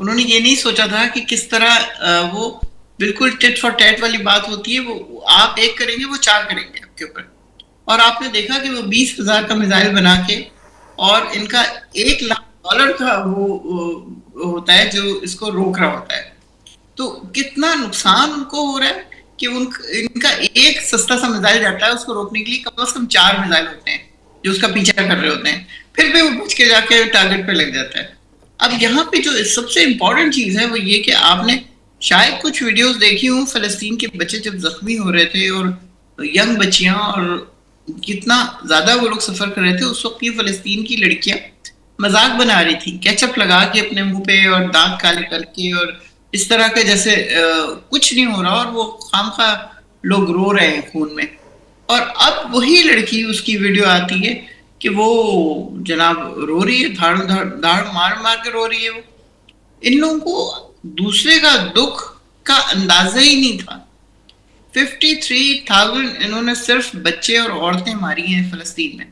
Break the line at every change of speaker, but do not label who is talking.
انہوں نے یہ نہیں سوچا تھا کہ کس طرح وہ بالکل ٹٹ فار ٹیٹ والی بات ہوتی ہے، وہ آپ ایک کریں گے وہ چار کریں گے آپ کے اوپر. اور آپ نے دیکھا کہ وہ 20,000 کا میزائل بنا کے، اور ان کا $1,00,000 کا وہ ہوتا ہے جو اس کو روک رہا ہوتا ہے. تو کتنا نقصان ان کو ہو رہا ہے کہ ان کا ایک سستا سا میزائل جاتا ہے اس کو روکنے کے لیے، کم از کم 4 میزائل ہوتے ہیں جو اس کا پیچھا کر رہے ہوتے ہیں، پھر بھی وہ بچ کے جا کے ٹارگٹ پہ لگ جاتا ہے. اب یہاں پہ جو سب سے امپورٹنٹ چیز ہے وہ یہ کہ آپ نے شاید کچھ ویڈیوز دیکھی ہوں، فلسطین کے بچے جب زخمی ہو رہے تھے اور ینگ بچیاں، اور کتنا زیادہ وہ لوگ سفر کر رہے تھے اس وقت. یہ فلسطین کی لڑکیاں مذاق بنا رہی تھی، کیچپ لگا کے اپنے منہ پہ اور دانت کالے کر کے، اور اس طرح کے جیسے کچھ نہیں ہو رہا، اور وہ خامخواہ لوگ رو رہے ہیں خون میں. اور اب وہی لڑکی اس کی ویڈیو آتی ہے کہ وہ جناب رو رہی ہے، دھاڑ مار مار کے رو رہی ہے. وہ ان لوگوں کو دوسرے کا دکھ کا اندازہ ہی نہیں تھا. 53,000 انہوں نے صرف بچے اور عورتیں ماری ہیں فلسطین میں.